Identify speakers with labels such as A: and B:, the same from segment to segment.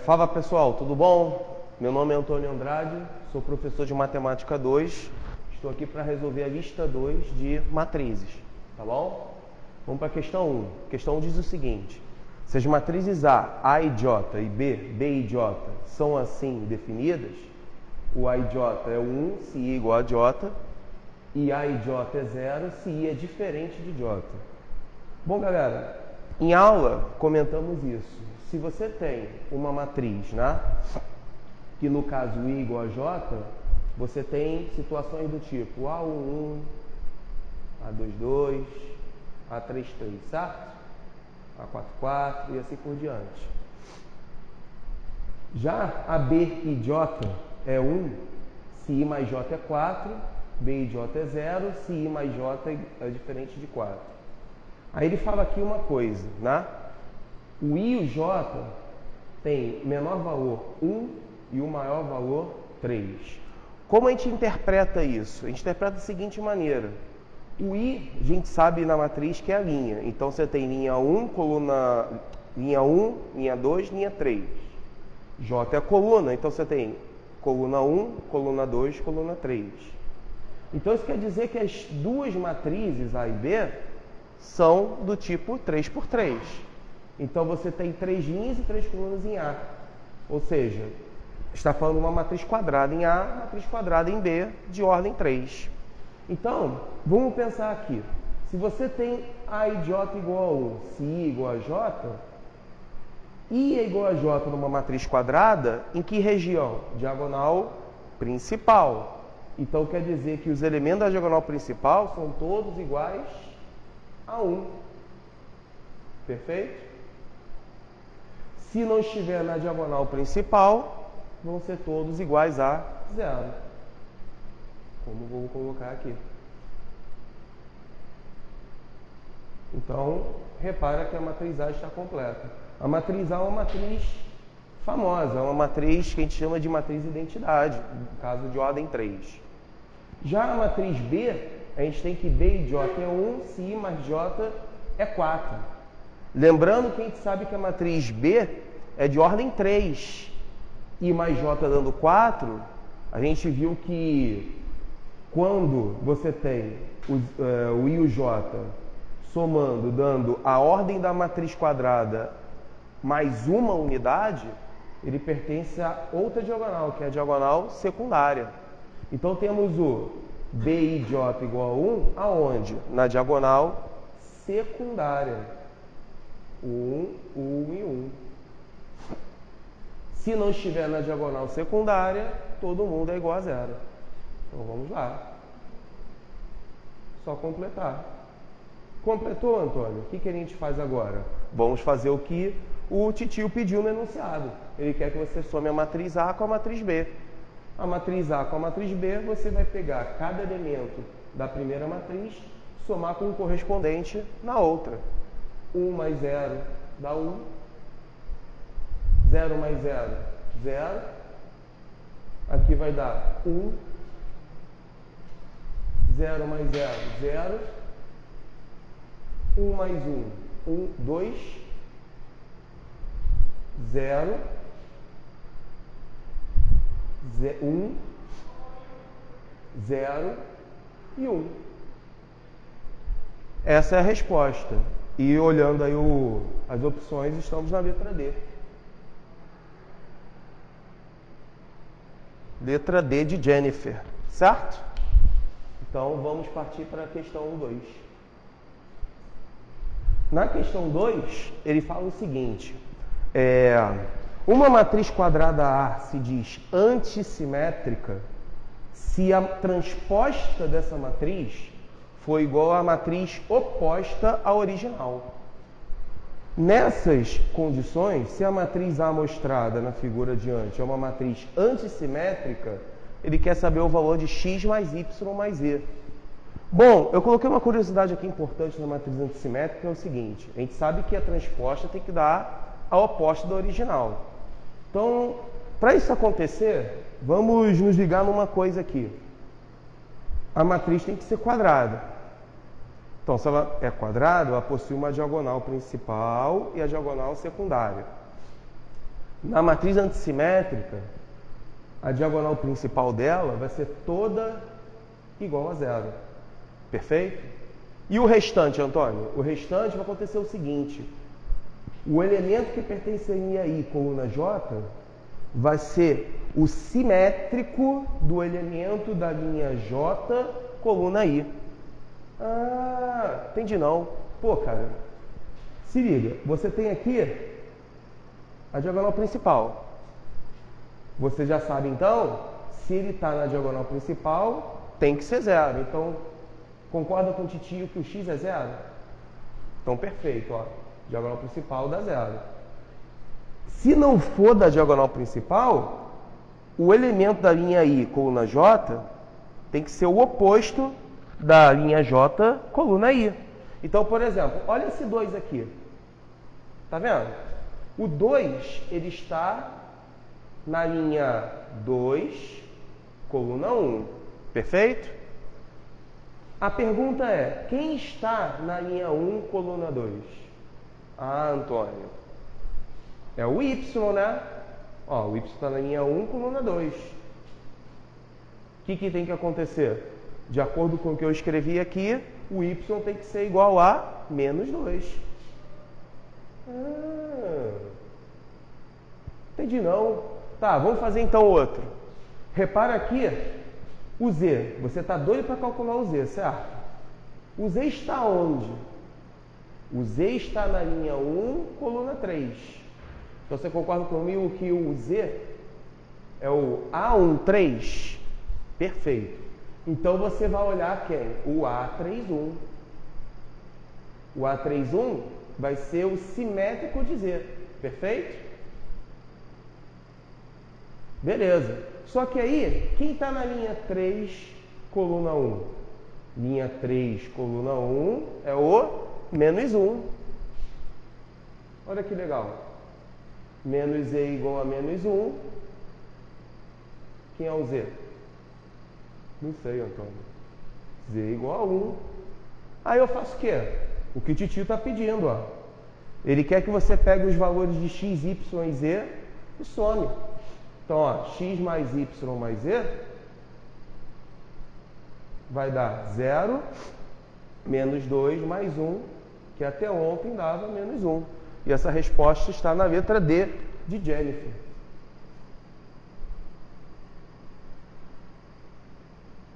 A: Fala pessoal, tudo bom? Meu nome é Antônio Andrade, sou professor de Matemática 2. Estou aqui para resolver a lista 2 de matrizes, tá bom? Vamos para a questão 1. A questão 1 diz o seguinte: se as matrizes A e J, e B e J, são assim definidas, o A e J é 1 se I é igual a J, e A e J é 0 se I é diferente de J. Bom, galera, em aula comentamos isso. Se você tem uma matriz, né, que no caso I igual a J, você tem situações do tipo A11, A22, A33, certo? A44 e assim por diante. Já a B e J é 1, se I mais J é 4, B e J é 0, se I mais J é diferente de 4. Aí ele fala aqui uma coisa, né? O I e o J tem menor valor 1 e o maior valor 3. Como a gente interpreta isso? A gente interpreta da seguinte maneira. O I, a gente sabe na matriz que é a linha. Então, você tem linha 1, linha 1, linha 2, linha 3. J é a coluna, então você tem coluna 1, coluna 2, coluna 3. Então, isso quer dizer que as duas matrizes, A e B, são do tipo 3 por 3. Então, você tem 3 linhas e 3 colunas em A. Ou seja, está falando uma matriz quadrada em A, matriz quadrada em B, de ordem 3. Então, vamos pensar aqui. Se você tem A e J igual a 1, se I igual a J, I é igual a J numa matriz quadrada, em que região? Diagonal principal. Então, quer dizer que os elementos da diagonal principal são todos iguais a 1. Perfeito? Se não estiver na diagonal principal, vão ser todos iguais a 0. Como vou colocar aqui. Então, repara que a matriz A está completa. A matriz A é uma matriz famosa, é uma matriz que a gente chama de matriz identidade, no caso de ordem 3. Já a matriz B, a gente tem que B e J é 1, se I mais J é 4. Lembrando que a gente sabe que a matriz B é de ordem 3. I mais J dando 4, a gente viu que quando você tem o I e o J somando, dando a ordem da matriz quadrada mais uma unidade, ele pertence a outra diagonal, que é a diagonal secundária. Então temos o B e J igual a 1, aonde? Na diagonal secundária. 1 e 1. Se não estiver na diagonal secundária, todo mundo é igual a 0. Então vamos lá. Só completar. Completou, Antônio? O que a gente faz agora? Vamos fazer o que o titio pediu no enunciado. Ele quer que você some a matriz A com a matriz B. A matriz A com a matriz B, você vai pegar cada elemento da primeira matriz, somar com o correspondente na outra. 1 mais 0 dá 1. 0 mais 0, 0. Aqui vai dar 1. 0 mais 0, 0. 1 mais 1, 2. 0. 1. 0 e 1. Essa é a resposta. E olhando aí as opções, estamos na letra D. Letra D de Jennifer, certo? Então, vamos partir para a questão 2. Na questão 2, ele fala o seguinte. Uma matriz quadrada A se diz antissimétrica se a transposta dessa matriz for igual à matriz oposta à original. Nessas condições, se a matriz A mostrada na figura adiante é uma matriz antissimétrica, ele quer saber o valor de x mais y mais z. Bom, eu coloquei uma curiosidade aqui importante na matriz antissimétrica, que é o seguinte: a gente sabe que a transposta tem que dar a oposta da original. Então, para isso acontecer, vamos nos ligar numa coisa aqui. A matriz tem que ser quadrada. Então, se ela é quadrada, ela possui uma diagonal principal e a diagonal secundária. Na matriz antissimétrica, a diagonal principal dela vai ser toda igual a zero. Perfeito? E o restante, Antônio? O restante vai acontecer o seguinte. O elemento que pertence à linha I, coluna J, vai ser o simétrico do elemento da linha J, coluna I. Ah, entendi não. Pô, cara, se liga. Você tem aqui a diagonal principal. Você já sabe, então, se ele está na diagonal principal, tem que ser zero. Então, concorda com o titio que o x é zero? Então, perfeito, ó. Diagonal principal dá zero. Se não for da diagonal principal, o elemento da linha I, coluna J, tem que ser o oposto da linha J, coluna I. Então, por exemplo, olha esse 2 aqui. Tá vendo? O 2, ele está na linha 2, coluna 1. Perfeito? A pergunta é, quem está na linha 1, coluna 2? Ah, Antônio, é o Y, né? Ó, o Y está na linha 1, coluna 2. O que tem que acontecer? De acordo com o que eu escrevi aqui, o Y tem que ser igual a menos 2. Entendi não. Tá, vamos fazer então outro. Repara aqui, o Z. Você está doido para calcular o Z, certo? O Z está onde? O Z está na linha 1, coluna 3. Então você concorda comigo que o Z é o A13? Perfeito. Então você vai olhar quem? O A31. O A31 vai ser o simétrico de Z. Perfeito? Beleza. Só que aí, quem está na linha 3, coluna 1? Linha 3, coluna 1 é o menos 1. Olha que legal. Menos Z igual a menos 1. Quem é o Z? Não sei, Antônio. Z igual a 1. Aí eu faço o quê? O que o titio está pedindo, ó. Ele quer que você pegue os valores de x, y e z e some. Então, ó, x mais y mais z vai dar 0, menos 2 mais 1, que até ontem dava menos 1. E essa resposta está na letra D de Jennifer.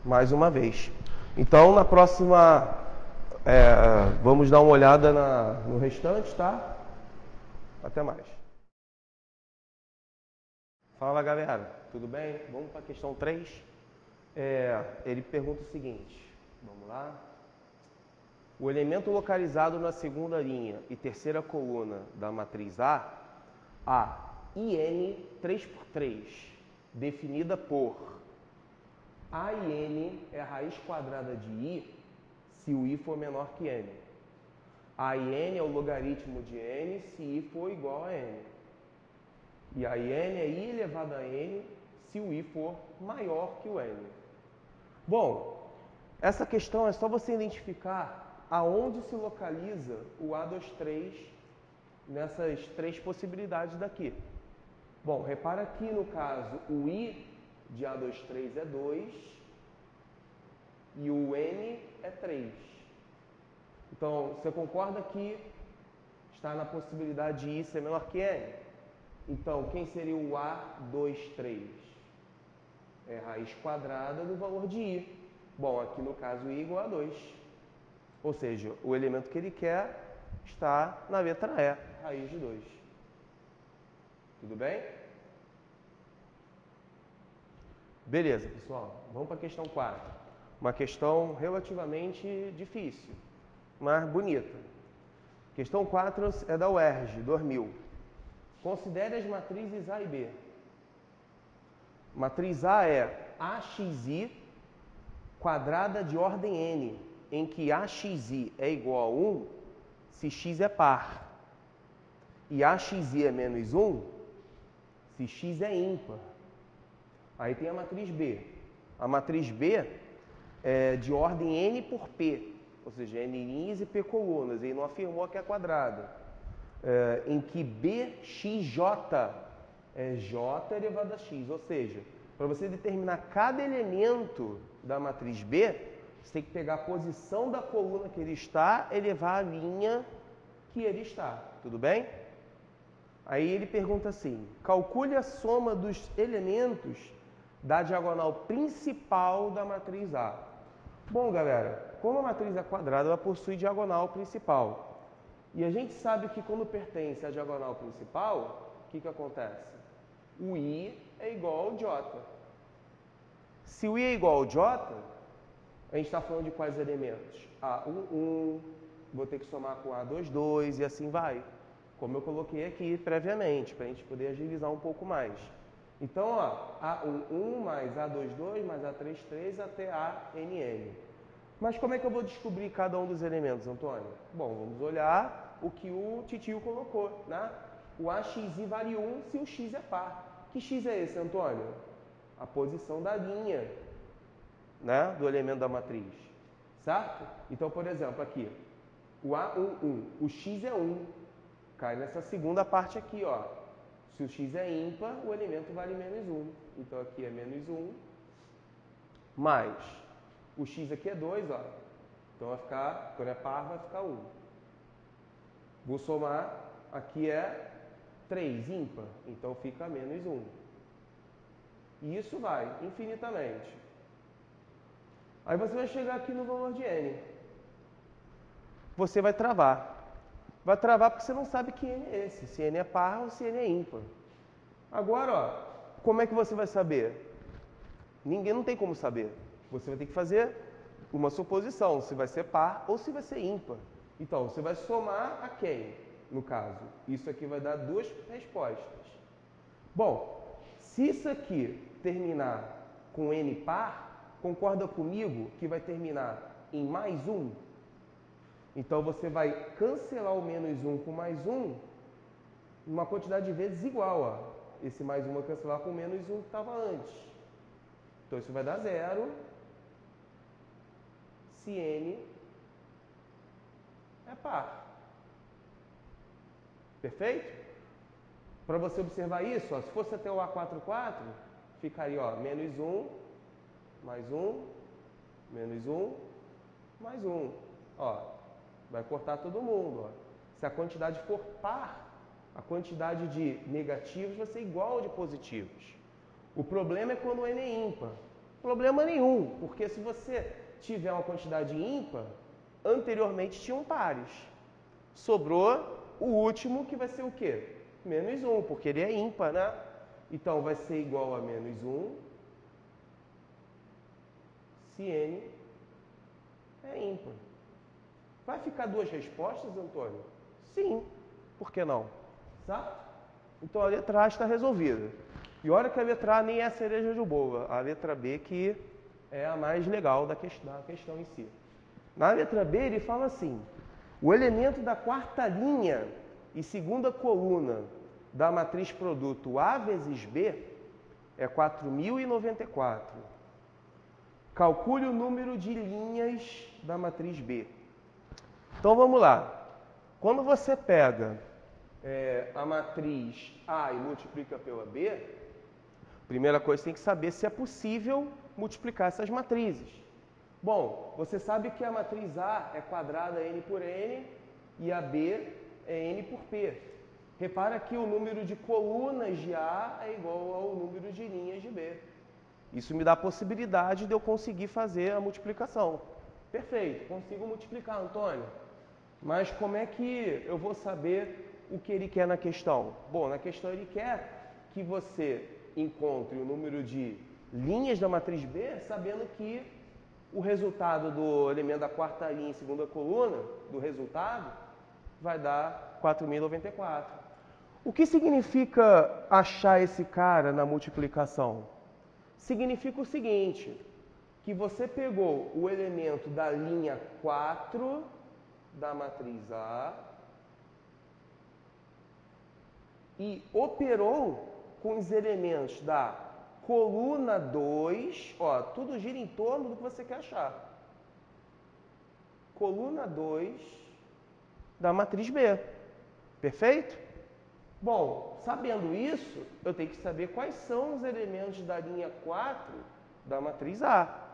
A: Mais uma vez. Então, na próxima, vamos dar uma olhada no restante, tá? Até mais. Fala, galera. Tudo bem? Vamos para a questão 3. Ele pergunta o seguinte. Vamos lá. O elemento localizado na segunda linha e terceira coluna da matriz A IN 3×3, definida por A e N é a raiz quadrada de I se o I for menor que N. A e N é o logaritmo de N se I for igual a N. E a N é I elevado a N se o I for maior que o N. Bom, essa questão é só você identificar aonde se localiza o A23 nessas três possibilidades daqui. Bom, repara aqui no caso, o I de A23 é 2 e o N é 3. Então, você concorda que está na possibilidade de I ser menor que N? Então, quem seria o A23? É a raiz quadrada do valor de I. Bom, aqui no caso I igual a 2. Ou seja, o elemento que ele quer está na letra E, raiz de 2. Tudo bem? Beleza, pessoal. Vamos para a questão 4. Uma questão relativamente difícil, mas bonita. Questão 4 é da UERJ, 2000. Considere as matrizes A e B. Matriz A é AXI quadrada de ordem N, em que AXI é igual a 1 se x é par. E AXI é menos 1 se x é ímpar. Aí tem a matriz B. A matriz B é de ordem N por P, ou seja, N linhas e P colunas. Ele não afirmou que é quadrada. Em que BXJ é J elevado a X. Ou seja, para você determinar cada elemento da matriz B, você tem que pegar a posição da coluna que ele está, elevar a linha que ele está. Tudo bem? Aí ele pergunta assim, calcule a soma dos elementos da diagonal principal da matriz A. Bom, galera, como a matriz é quadrada, ela possui diagonal principal. E a gente sabe que quando pertence à diagonal principal, o que acontece? O I é igual ao J. Se o I é igual ao J, a gente está falando de quais elementos? A1, 1, vou ter que somar com A2, 2 e assim vai. Como eu coloquei aqui previamente, para a gente poder agilizar um pouco mais. Então, ó, A1, 1 mais A2, 2 mais A3, 3 até ANN. Mas como é que eu vou descobrir cada um dos elementos, Antônio? Bom, vamos olhar o que o titio colocou, né? O AXI vale 1 se o X é par. Que X é esse, Antônio? A posição da linha, né, do elemento da matriz, certo? Então, por exemplo, aqui, o A1, 1, o X é 1, cai nessa segunda parte aqui, ó. Se o X é ímpar, o elemento vale menos 1. Então, aqui é menos 1, mais o X aqui é 2, ó. Então, vai ficar, quando é par, vai ficar 1. Vou somar, aqui é 3, ímpar, então fica menos 1. E isso vai infinitamente. Aí você vai chegar aqui no valor de N. Você vai travar. Vai travar porque você não sabe que N é esse, se N é par ou se N é ímpar. Agora, ó, como é que você vai saber? Ninguém não tem como saber. Você vai ter que fazer uma suposição, se vai ser par ou se vai ser ímpar. Então, você vai somar a quem, no caso? Isso aqui vai dar duas respostas. Bom, se isso aqui terminar com N par, concorda comigo que vai terminar em mais 1? Então, você vai cancelar o menos 1 com mais 1 uma quantidade de vezes igual, ó. Esse mais 1 vai cancelar com o menos 1 que estava antes. Então, isso vai dar 0 se N é par. Perfeito? Para você observar isso, ó, se fosse até o A44, ficaria ó, menos 1, mais 1, menos 1, mais 1. Ó, vai cortar todo mundo. Ó. Se a quantidade for par, a quantidade de negativos vai ser igual ao de positivos. O problema é quando o N é ímpar. Problema nenhum, porque se você tiver uma quantidade ímpar, anteriormente tinham pares. Sobrou o último que vai ser o quê? Menos 1, porque ele é ímpar, né? Então vai ser igual a menos 1 se N é ímpar. Vai ficar duas respostas, Antônio? Sim, por que não? Certo? Então a letra A está resolvida. E olha que a letra A nem é a cereja de boa, a letra B que é a mais legal da questão em si. Na letra B ele fala assim, o elemento da quarta linha e segunda coluna da matriz produto A vezes B é 4.094. Calcule o número de linhas da matriz B. Então vamos lá. Quando você pega a matriz A e multiplica pela B, a primeira coisa tem que saber se é possível multiplicar essas matrizes. Bom, você sabe que a matriz A é quadrada N por N e a B é N por P. Repara que o número de colunas de A é igual ao número de linhas de B. Isso me dá a possibilidade de eu conseguir fazer a multiplicação. Perfeito, consigo multiplicar, Antônio. Mas como é que eu vou saber o que ele quer na questão? Bom, na questão ele quer que você encontre o número de linhas da matriz B, sabendo que o resultado do elemento da quarta linha e segunda coluna, do resultado, vai dar 4.094. O que significa achar esse cara na multiplicação? Significa o seguinte, que você pegou o elemento da linha 4 da matriz A e operou com os elementos da coluna 2, ó, tudo gira em torno do que você quer achar. Coluna 2 da matriz B. Perfeito? Bom, sabendo isso, eu tenho que saber quais são os elementos da linha 4 da matriz A.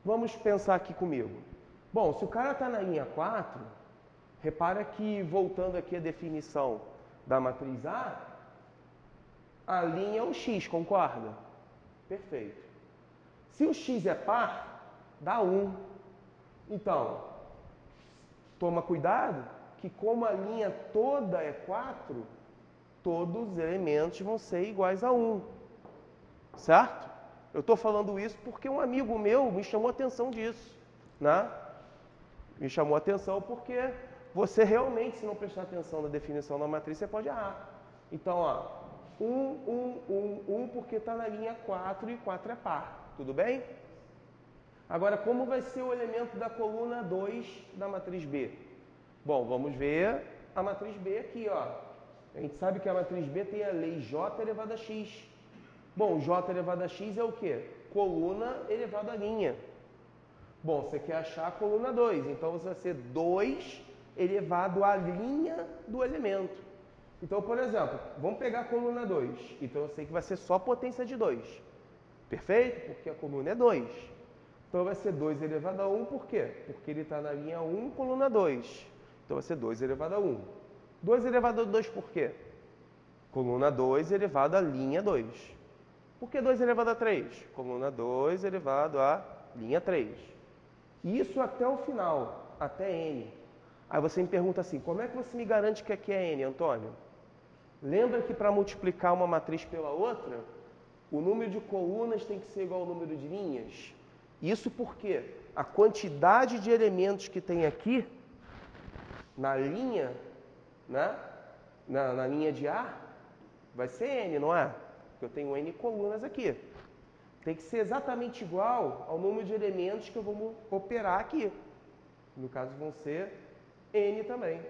A: Vamos pensar aqui comigo. Bom, se o cara está na linha 4, repara que, voltando aqui à definição da matriz a linha é o x, concorda? Perfeito. Se o x é par, dá 1. Então, toma cuidado que como a linha toda é 4, todos os elementos vão ser iguais a 1. Certo? Eu estou falando isso porque um amigo meu me chamou a atenção disso. Né? Me chamou a atenção porque você realmente, se não prestar atenção na definição da matriz, você pode errar. Então, ó, 1 porque está na linha 4 e 4 é par. Tudo bem? Agora, como vai ser o elemento da coluna 2 da matriz B? Bom, vamos ver a matriz B aqui, ó. A gente sabe que a matriz B tem a lei J elevado a X. Bom, J elevado a X é o quê? Coluna elevado a linha. Bom, você quer achar a coluna 2, então você vai ser 2 elevado à linha do elemento. Então, por exemplo, vamos pegar a coluna 2. Então eu sei que vai ser só potência de 2. Perfeito? Porque a coluna é 2. Então vai ser 2 elevado a 1, por quê? Porque ele está na linha 1, coluna 2. Então vai ser 2 elevado a 1. 2 elevado a 2 por quê? Coluna 2 elevado à linha 2. Por que 2 elevado a 3? Coluna 2 elevado à linha 3. Isso até o final, até n. Aí você me pergunta assim, como é que você me garante que aqui é n, Antônio? Lembra que para multiplicar uma matriz pela outra, o número de colunas tem que ser igual ao número de linhas? Isso porque a quantidade de elementos que tem aqui, na linha, né? na linha de A, vai ser n, não é? Porque eu tenho n colunas aqui. Tem que ser exatamente igual ao número de elementos que eu vou operar aqui. No caso, vão ser n também.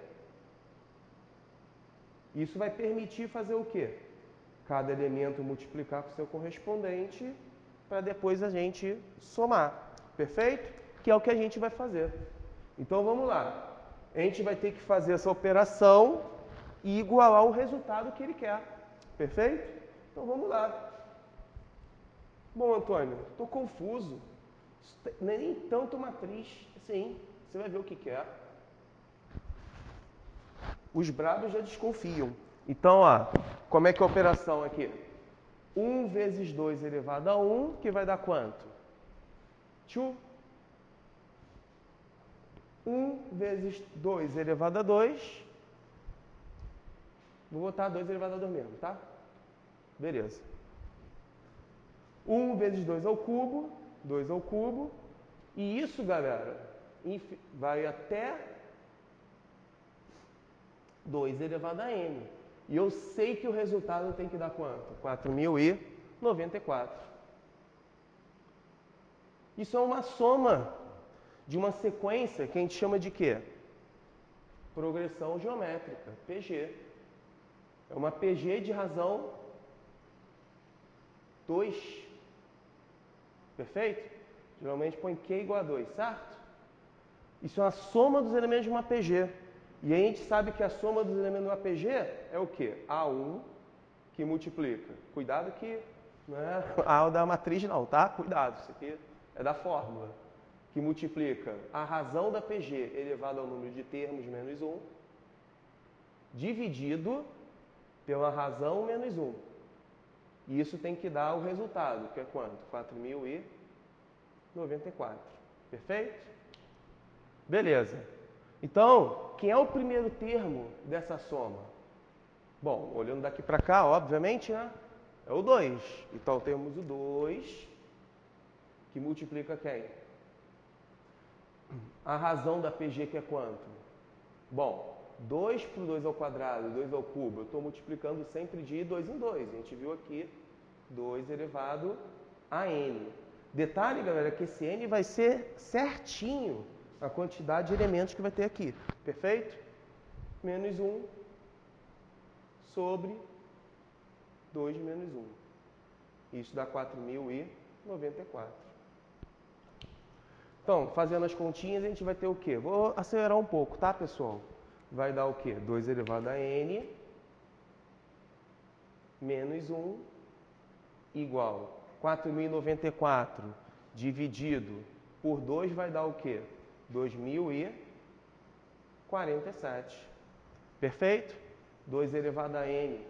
A: Isso vai permitir fazer o quê? Cada elemento multiplicar com o seu correspondente para depois a gente somar. Perfeito? Que é o que a gente vai fazer. Então, vamos lá. A gente vai ter que fazer essa operação e igualar o resultado que ele quer. Perfeito? Então, vamos lá. Bom, Antônio, estou confuso. Não é nem tanto matriz. Sim, você vai ver o que quer. Os bravos já desconfiam. Então, ó, como é que é a operação aqui? 1 vezes 2 elevado a 1, que vai dar quanto? 2. 1 vezes 2 elevado a 2. Vou botar 2 elevado a 2 mesmo, tá? Beleza. 1 vezes 2 ao cubo, 2 ao cubo. E isso, galera, vai até 2 elevado a n. E eu sei que o resultado tem que dar quanto? 4.094. Isso é uma soma de uma sequência que a gente chama de quê? Progressão geométrica, PG. É uma PG de razão 2. Perfeito? Geralmente põe Q igual a 2, certo? Isso é uma soma dos elementos de uma PG. E a gente sabe que a soma dos elementos de uma PG é o quê? A1 que multiplica. Cuidado que não é A da matriz não, tá? Cuidado, isso aqui é da fórmula. Que multiplica a razão da PG elevado ao número de termos menos 1, dividido pela razão menos 1. E isso tem que dar o resultado, que é quanto? 4.094. Perfeito? Beleza. Então, quem é o primeiro termo dessa soma? Bom, olhando daqui para cá, obviamente, né? É o 2. Então, temos o 2, que multiplica quem? A razão da PG, que é quanto? Bom, 2 por 2 ao quadrado, 2 ao cubo, eu estou multiplicando sempre de 2 em 2. A gente viu aqui 2 elevado a n. Detalhe, galera, que esse n vai ser certinho a quantidade de elementos que vai ter aqui. Perfeito? Menos 1 sobre 2 menos 1. Isso dá 4.094. Então, fazendo as continhas, a gente vai ter o quê? Vou acelerar um pouco, tá, pessoal? Vai dar o quê? 2 elevado a n menos 1 igual 4.094 dividido por 2 vai dar o quê? 2.047. Perfeito? 2 elevado a n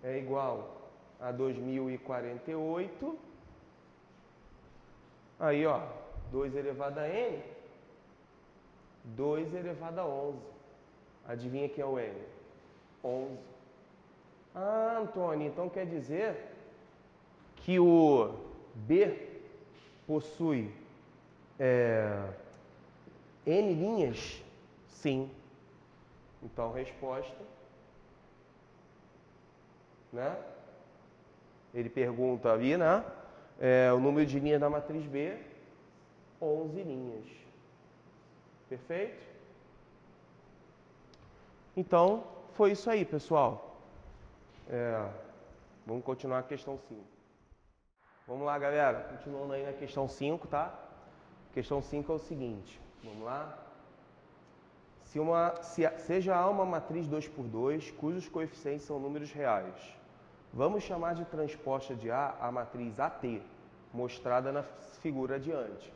A: é igual a 2.048. Aí, ó, 2 elevado a n, 2 elevado a 11. Adivinha quem é o n? 11. Ah, Antônio, então quer dizer que o B possui N linhas? Sim. Então, resposta, né? Ele pergunta ali, né? O número de linhas da matriz B, 11 linhas. Perfeito? Então, foi isso aí, pessoal. Vamos continuar a questão 5. Vamos lá, galera. Continuando aí na questão 5, tá? Questão 5 é o seguinte. Vamos lá. Seja A uma matriz 2×2, cujos coeficientes são números reais. Vamos chamar de transposta de A matriz AT, mostrada na figura adiante.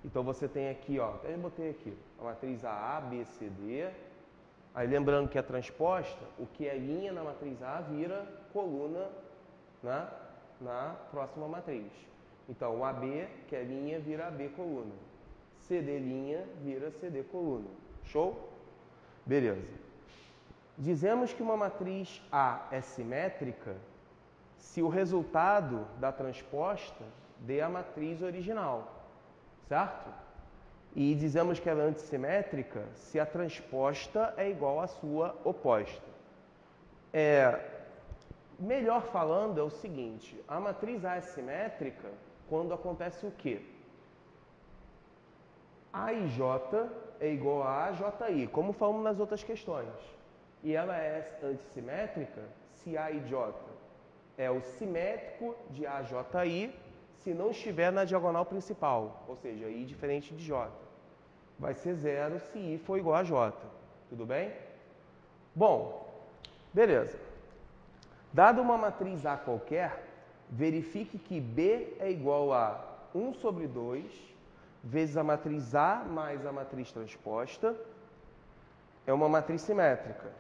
A: Então, você tem aqui, ó, até botei aqui, a matriz AA, B, C, D. Aí, lembrando que é transposta, o que é linha na matriz A vira coluna na próxima matriz. Então, o AB, que é linha, vira AB coluna. CD linha vira CD coluna. Show? Beleza. Dizemos que uma matriz A é simétrica se o resultado da transposta dê a matriz original, certo? E dizemos que ela é antissimétrica se a transposta é igual à sua oposta. Melhor falando é o seguinte, a matriz A é simétrica quando acontece o quê? AIJ é igual a AJI, como falamos nas outras questões. E ela é antissimétrica se A e J é o simétrico de AJI se não estiver na diagonal principal, ou seja, I diferente de J. Vai ser 0 se I for igual a J. Tudo bem? Bom, beleza. Dada uma matriz A qualquer, verifique que B é igual a 1 sobre 2 vezes a matriz A mais a matriz transposta, é uma matriz simétrica.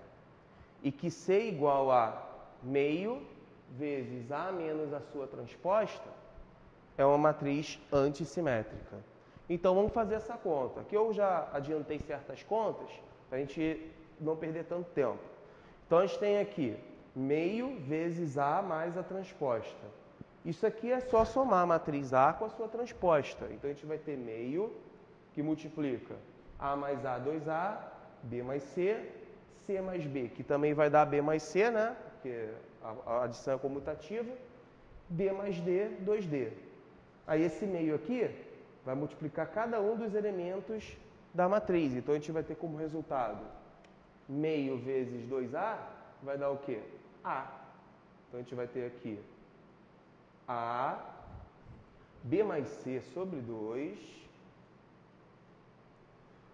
A: E que C é igual a meio vezes A menos a sua transposta, é uma matriz antissimétrica. Então, vamos fazer essa conta. Aqui eu já adiantei certas contas, para a gente não perder tanto tempo. Então, a gente tem aqui meio vezes A mais a transposta. Isso aqui é só somar a matriz A com a sua transposta. Então, a gente vai ter meio, que multiplica A mais A, 2A, B mais C, C mais B, que também vai dar B mais C, né? Porque a adição é comutativa. D mais D, 2D. Aí, esse meio aqui vai multiplicar cada um dos elementos da matriz. Então, a gente vai ter como resultado meio vezes 2A vai dar o quê? A. Então, a gente vai ter aqui A, B mais C sobre 2.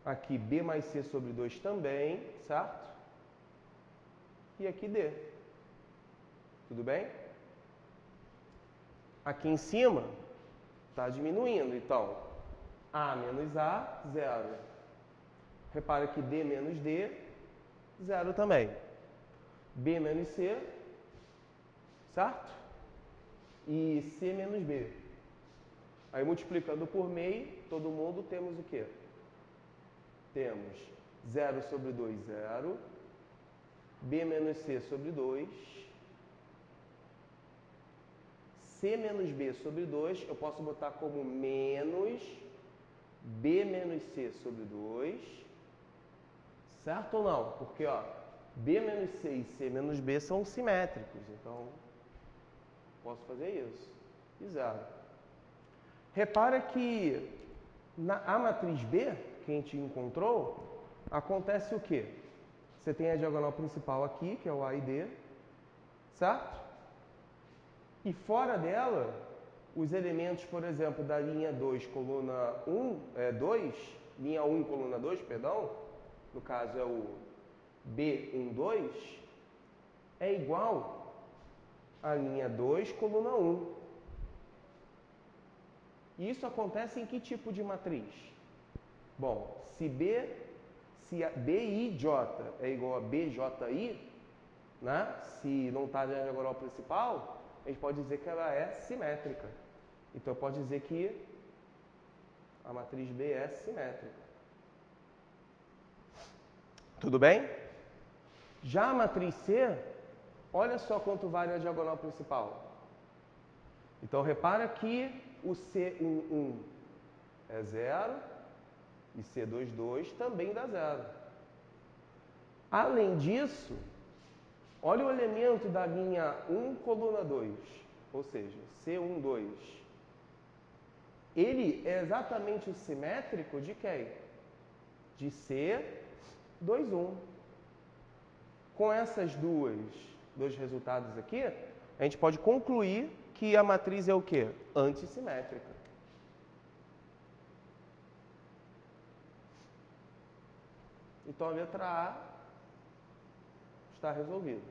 A: Aqui B mais C sobre 2 também, certo? E aqui D. Tudo bem? Aqui em cima está diminuindo, então A menos A, 0. Repara que D menos D, 0 também. B menos C, certo? E C menos B. Aí multiplicando por meio, todo mundo temos o quê? Temos 0 sobre 2, 0. B menos C sobre 2. C menos B sobre 2, eu posso botar como menos B menos C sobre 2. Certo ou não? Porque, ó, B menos C e C menos B são simétricos, então posso fazer isso. E 0. Repara que a matriz B, que a gente encontrou, acontece o quê? Você tem a diagonal principal aqui, que é o A e D, certo? E fora dela, os elementos, por exemplo, da linha 2, coluna 2, linha 1, coluna 2, perdão, no caso é o B12, é igual à linha 2, coluna 1. E isso acontece em que tipo de matriz? Bom, se BIJ é igual a BJI, né? Se não está na diagonal principal, a gente pode dizer que ela é simétrica. Então, pode dizer que a matriz B é simétrica. Tudo bem? Já a matriz C, olha só quanto vale a diagonal principal. Então, repara que o C11 é 0 e C22 também dá 0. Além disso, olha o elemento da linha 1, coluna 2, ou seja, C12. Ele é exatamente o simétrico de quem? De C21. Com essas dois resultados aqui, a gente pode concluir que a matriz é o quê? Antissimétrica. Então a letra A está resolvida.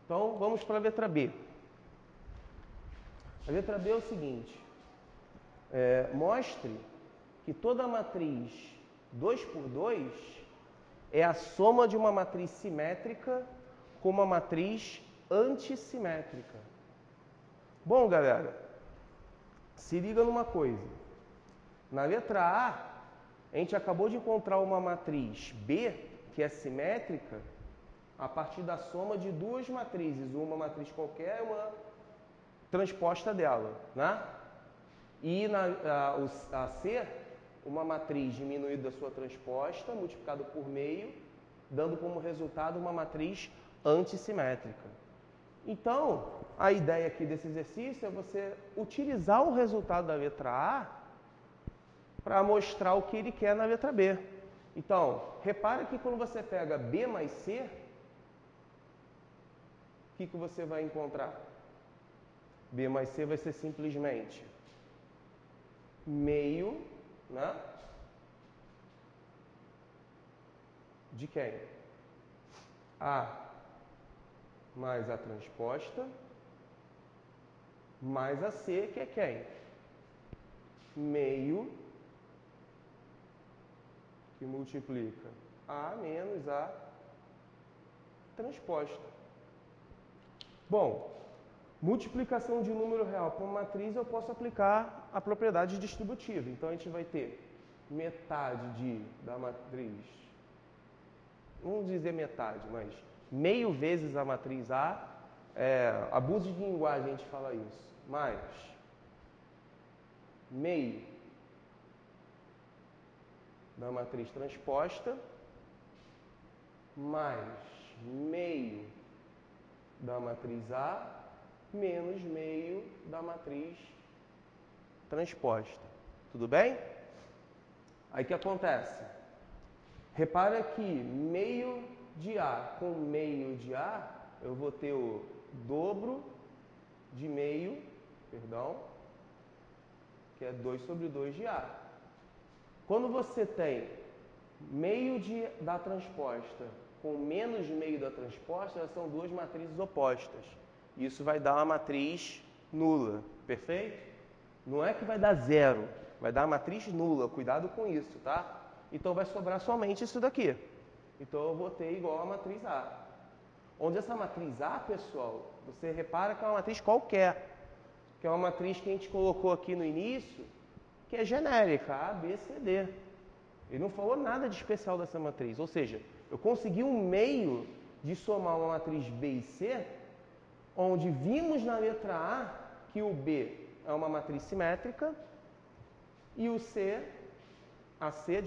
A: Então vamos para a letra B. A letra B é o seguinte: mostre que toda matriz 2 por 2 é a soma de uma matriz simétrica com uma matriz antissimétrica. Bom, galera, se liga numa coisa. Na letra A gente acabou de encontrar uma matriz B, que é simétrica, a partir da soma de duas matrizes, uma matriz qualquer e uma transposta dela, né? E a C, uma matriz diminuída da sua transposta, multiplicado por meio, dando como resultado uma matriz antissimétrica. Então, a ideia aqui desse exercício é você utilizar o resultado da letra A para mostrar o que ele quer na letra B. Então, repara que quando você pega B mais C, o que você vai encontrar? B mais C vai ser simplesmente meio, né? De quem? A mais a transposta, mais a C, que é quem? Meio, que multiplica A menos a transposta. Bom, multiplicação de número real por matriz, eu posso aplicar a propriedade distributiva. Então, a gente vai ter metade da matriz, vamos dizer metade, mas meio vezes a matriz A, abuso de linguagem a gente fala isso, mais meio da matriz transposta, mais meio da matriz A, menos meio da matriz transposta. Tudo bem? Aí o que acontece? Repara que meio de A com meio de A, eu vou ter o dobro de meio, que é 2 sobre 2 de A. Quando você tem meio da transposta com menos meio da transposta, elas são duas matrizes opostas. Isso vai dar uma matriz nula, perfeito? Não é que vai dar zero, vai dar uma matriz nula, cuidado com isso, tá? Então vai sobrar somente isso daqui. Então eu vou ter igual a matriz A. Onde essa matriz A, pessoal, você repara que é uma matriz qualquer, que é uma matriz que a gente colocou aqui no início, que é genérica, A, B, C, D. Ele não falou nada de especial dessa matriz, ou seja, eu consegui um meio de somar uma matriz B e C, onde vimos na letra A que o B é uma matriz simétrica e a C,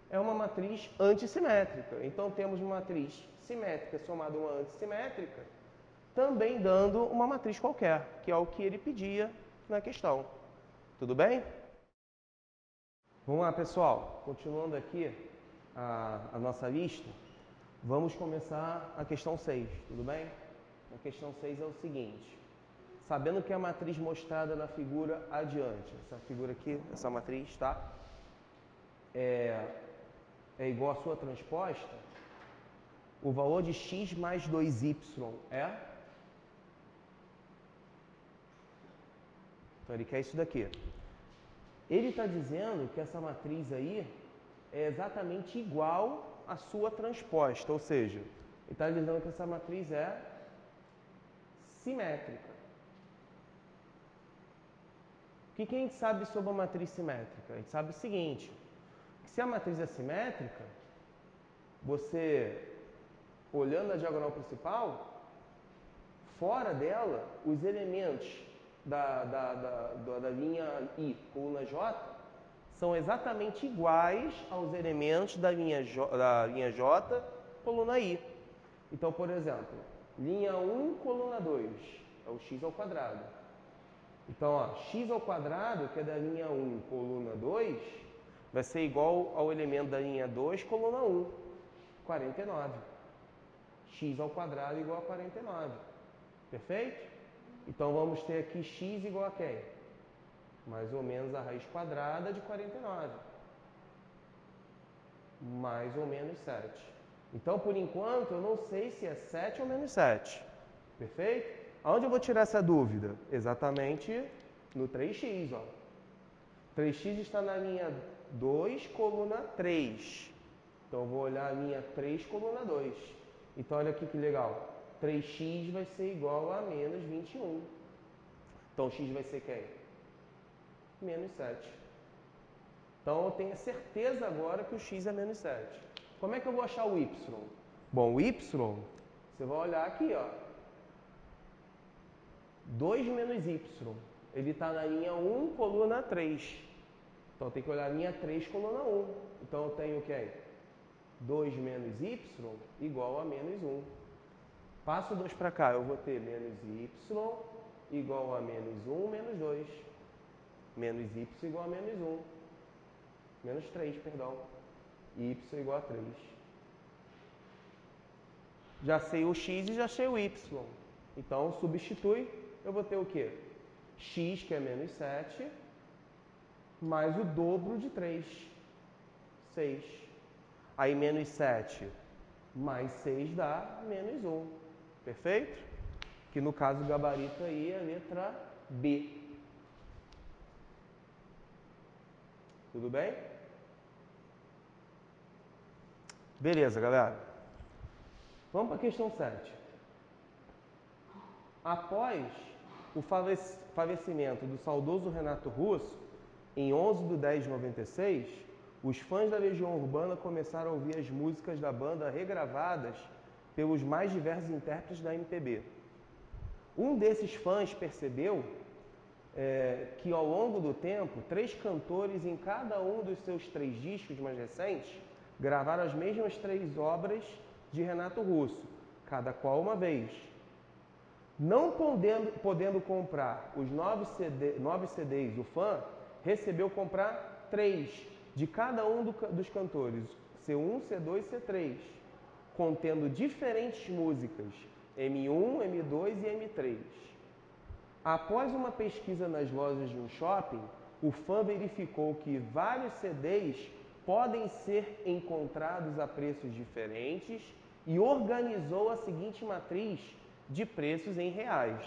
A: é uma matriz antissimétrica. Então temos uma matriz simétrica somada a uma antissimétrica, também dando uma matriz qualquer, que é o que ele pedia na questão. Tudo bem? Vamos lá, pessoal. Continuando aqui a nossa lista, vamos começar a questão 6, tudo bem? A questão 6 é o seguinte: sabendo que a matriz mostrada na figura adiante, essa figura aqui, essa matriz, tá? É igual à sua transposta, O valor de x mais 2y é? Então ele quer isso daqui. Ele está dizendo que essa matriz aí é exatamente igual à sua transposta, ou seja, ele está dizendo que essa matriz é simétrica. O que a gente sabe sobre a matriz simétrica? A gente sabe o seguinte, que se a matriz é simétrica, você, olhando a diagonal principal, fora dela, os elementos da linha I, coluna J, são exatamente iguais aos elementos da linha J, coluna I. Então, por exemplo, linha 1, coluna 2, é o x ao quadrado. Então, ó, x ao quadrado, que é da linha 1, coluna 2, vai ser igual ao elemento da linha 2, coluna 1, 49. X ao quadrado igual a 49. Perfeito? Então, vamos ter aqui x igual a quem? Mais ou menos a raiz quadrada de 49. Mais ou menos 7. Então, por enquanto, eu não sei se é 7 ou menos 7. Perfeito? Aonde eu vou tirar essa dúvida? Exatamente no 3x. Ó. 3x está na linha 2, coluna 3. Então, eu vou olhar a linha 3, coluna 2. Então, olha aqui que legal. 3x vai ser igual a menos 21. Então, x vai ser quem? Menos 7. Então, eu tenho certeza agora que o x é menos 7. Como é que eu vou achar o y? Bom, o y, você vai olhar aqui, ó. 2 menos y. Ele está na linha 1, coluna 3. Então, eu tenho que olhar a linha 3, coluna 1. Então, eu tenho quem? 2 menos y igual a menos 1. Passo 2 para cá, eu vou ter menos y igual a menos 1, menos 2. Menos y igual a menos 1. Menos 3, perdão. Y igual a 3. Já sei o x e já sei o y. Então, substitui, eu vou ter o quê? X, que é menos 7, mais o dobro de 3. 6. Aí, menos 7 mais 6 dá menos 1. Perfeito? Que no caso o gabarito aí é a letra B. Tudo bem? Beleza, galera. Vamos para a questão 7. Após o falecimento do saudoso Renato Russo, em 11 de 10 de 96, os fãs da Legião Urbana começaram a ouvir as músicas da banda regravadas pelos mais diversos intérpretes da MPB. Um desses fãs percebeu que ao longo do tempo, 3 cantores em cada um dos seus 3 discos mais recentes gravaram as mesmas 3 obras de Renato Russo, cada qual uma vez. Não podendo comprar os 9 CDs, o fã recebeu comprar 3 de cada um dos cantores, C1, C2 e C3, contendo diferentes músicas, M1, M2 e M3. Após uma pesquisa nas lojas de um shopping, o fã verificou que vários CDs podem ser encontrados a preços diferentes e organizou a seguinte matriz de preços em reais.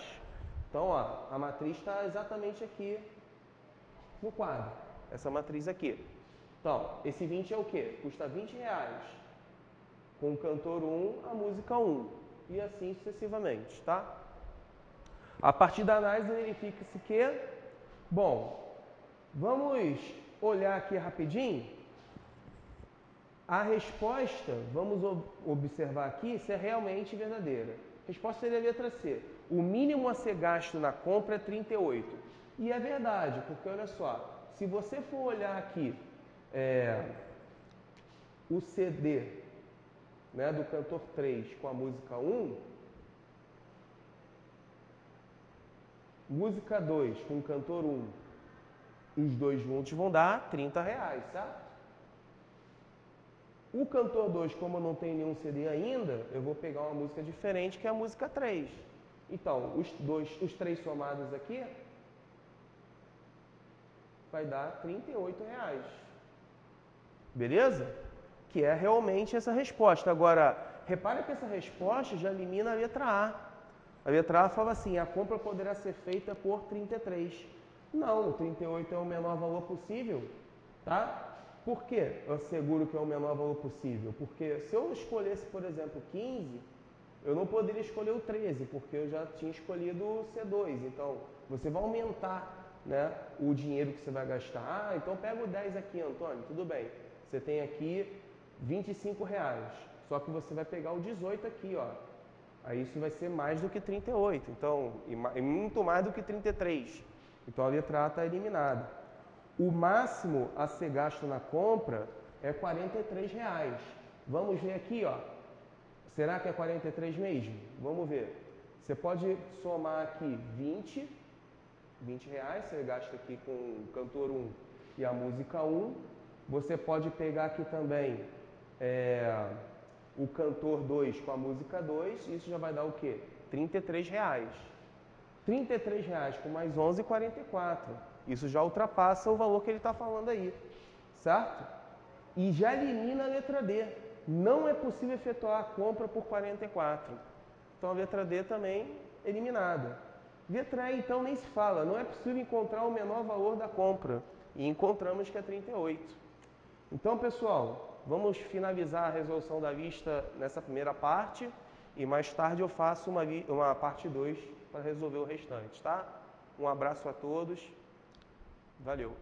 A: Então, ó, a matriz está exatamente aqui no quadro, essa matriz aqui. Então, esse 20 é o quê? Custa R$20. Com o cantor 1, a música 1. E assim sucessivamente, tá? A partir da análise, verifica-se que... Bom, vamos olhar aqui rapidinho. A resposta, vamos observar aqui se é realmente verdadeira. A resposta seria a letra C. O mínimo a ser gasto na compra é 38. E é verdade, porque olha só, se você for olhar aqui o CD, né, do cantor 3 com a música 1, música 2 com o cantor 1, os dois juntos vão dar R$30, certo? O cantor 2, como eu não tenho nenhum CD ainda, eu vou pegar uma música diferente, que é a música 3. Então, os 3 somados aqui, vai dar R$38. Beleza? Que é realmente essa resposta. Agora, Repare que essa resposta já elimina a letra A. A letra A fala assim, a compra poderá ser feita por 33. Não, o 38 é o menor valor possível, tá? Por que eu asseguro que é o menor valor possível? Porque se eu escolhesse, por exemplo, 15, eu não poderia escolher o 13, porque eu já tinha escolhido o C2. Então, você vai aumentar, né, o dinheiro que você vai gastar. Ah, então pega o 10 aqui, Antônio, tudo bem. Você tem aqui R$25, só que você vai pegar o 18 aqui, ó. Aí isso vai ser mais do que 38, então, e muito mais do que 33. Então a letra A está eliminada. O máximo a ser gasto na compra é R$43. Vamos ver aqui, ó. Será que é 43 mesmo? Vamos ver. Você pode somar aqui 20 reais, você gasta aqui com o cantor 1 e a música 1. Você pode pegar aqui também o cantor 2 com a música 2, isso já vai dar o quê? 33 reais. 33 reais com mais 11, 44. Isso já ultrapassa o valor que ele está falando aí, certo? E já elimina a letra D. Não é possível efetuar a compra por 44. Então a letra D também eliminada. Letra E então nem se fala, não é possível encontrar o menor valor da compra. E encontramos que é 38. Então, pessoal, vamos finalizar a resolução da lista nessa primeira parte e mais tarde eu faço uma parte 2 para resolver o restante, tá? Um abraço a todos, valeu!